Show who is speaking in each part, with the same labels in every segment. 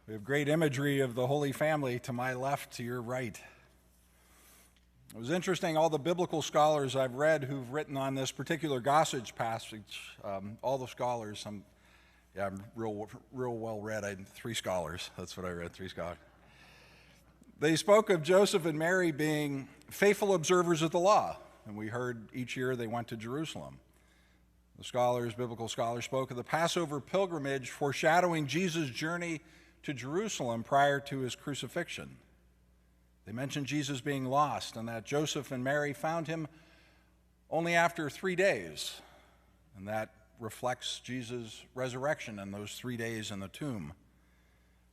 Speaker 1: We have great imagery of the Holy Family to my left, to your right. It was interesting, all the biblical scholars I've read who've written on this particular gossage passage, all the scholars, I'm real well read. I had 3 scholars. That's what I read, 3 scholars. They spoke of Joseph and Mary being faithful observers of the law, and we heard each year they went to Jerusalem. The biblical scholars, spoke of the Passover pilgrimage foreshadowing Jesus' journey to Jerusalem prior to his crucifixion. They mentioned Jesus being lost and that Joseph and Mary found him only after 3 days, and that reflects Jesus' resurrection and those 3 days in the tomb.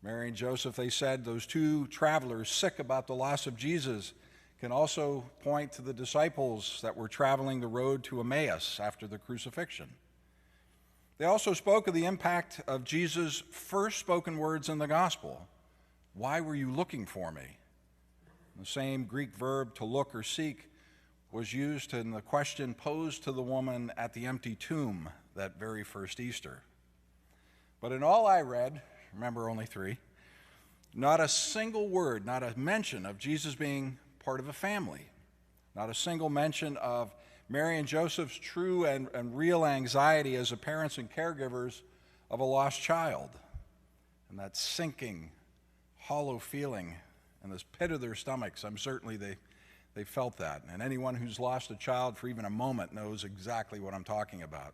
Speaker 1: Mary and Joseph, they said, those 2 travelers sick about the loss of Jesus, can also point to the disciples that were traveling the road to Emmaus after the crucifixion. They also spoke of the impact of Jesus' first spoken words in the gospel. Why were you looking for me? The same Greek verb, to look or seek, was used in the question posed to the woman at the empty tomb that very first Easter. But in all I read, remember only 3, not a single word, not a mention of Jesus being part of a family, not a single mention of Mary and Joseph's true and real anxiety as the parents and caregivers of a lost child, and that sinking, hollow feeling in this pit of their stomachs. I'm certainly they felt that, and anyone who's lost a child for even a moment knows exactly what I'm talking about.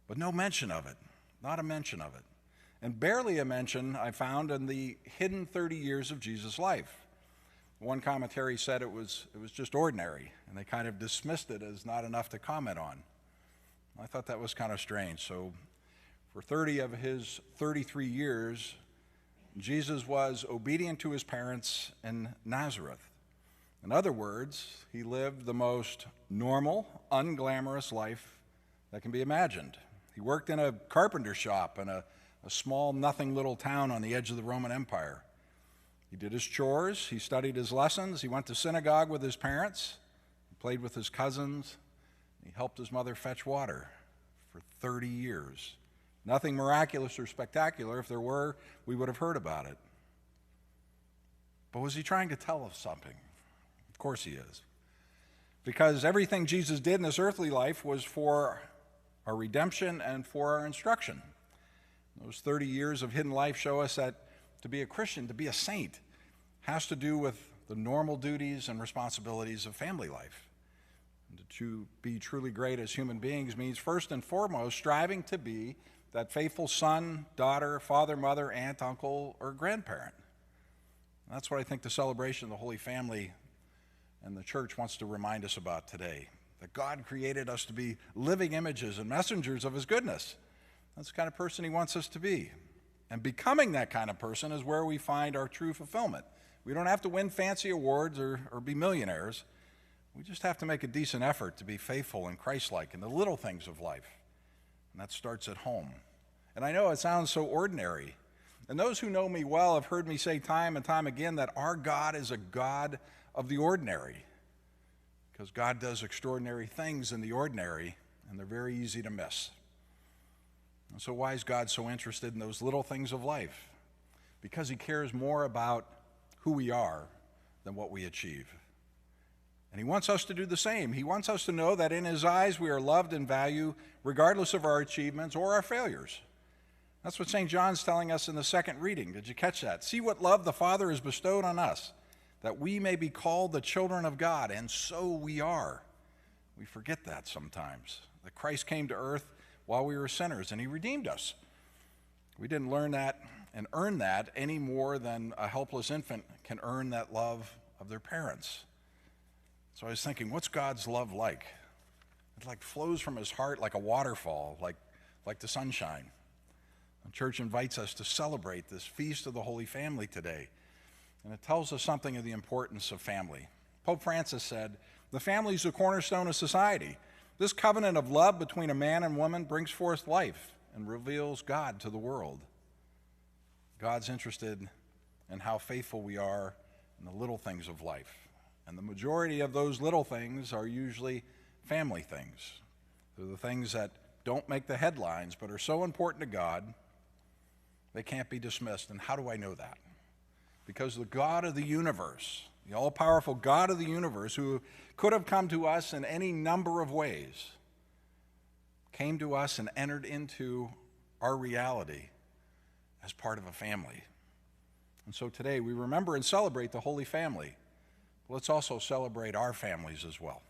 Speaker 1: But no mention of it, not a mention of it. And barely a mention I found in the hidden 30 years of Jesus' life. One commentary said it was just ordinary, and they kind of dismissed it as not enough to comment on. I thought that was kind of strange. So for 30 of his 33 years, Jesus was obedient to his parents in Nazareth. In other words, he lived the most normal, unglamorous life that can be imagined. He worked in a carpenter shop in a small, nothing little town on the edge of the Roman Empire. He did his chores, he studied his lessons, he went to synagogue with his parents, he played with his cousins, he helped his mother fetch water for 30 years. Nothing miraculous or spectacular. If there were, we would have heard about it. But was he trying to tell us something? Of course he is. Because everything Jesus did in this earthly life was for our redemption and for our instruction. Those 30 years of hidden life show us that to be a Christian, to be a saint, has to do with the normal duties and responsibilities of family life. And to be truly great as human beings means first and foremost striving to be that faithful son, daughter, father, mother, aunt, uncle, or grandparent. And that's what I think the celebration of the Holy Family and the church wants to remind us about today, that God created us to be living images and messengers of his goodness. That's the kind of person he wants us to be. And becoming that kind of person is where we find our true fulfillment. We don't have to win fancy awards or be millionaires. We just have to make a decent effort to be faithful and Christ-like in the little things of life. And that starts at home. And I know it sounds so ordinary. And those who know me well have heard me say time and time again that our God is a God of the ordinary. Because God does extraordinary things in the ordinary, and they're very easy to miss. And so why is God so interested in those little things of life? Because he cares more about who we are than what we achieve. And he wants us to do the same. He wants us to know that in his eyes we are loved and valued regardless of our achievements or our failures. That's what St. John's telling us in the second reading. Did you catch that? See what love the Father has bestowed on us, that we may be called the children of God, and so we are. We forget that sometimes, that Christ came to earth while we were sinners, and he redeemed us. We didn't learn that and earn that any more than a helpless infant can earn that love of their parents. So I was thinking, what's God's love like? It like flows from his heart like a waterfall, like the sunshine. The church invites us to celebrate this feast of the Holy Family today, and it tells us something of the importance of family. Pope Francis said, the family is the cornerstone of society. This covenant of love between a man and woman brings forth life and reveals God to the world. God's interested in how faithful we are in the little things of life. And the majority of those little things are usually family things. They're the things that don't make the headlines but are so important to God They can't be dismissed. And how do I know that? Because the God of the universe, the all-powerful God of the universe, who could have come to us in any number of ways, came to us and entered into our reality as part of a family. And so today we remember and celebrate the Holy Family. Let's also celebrate our families as well.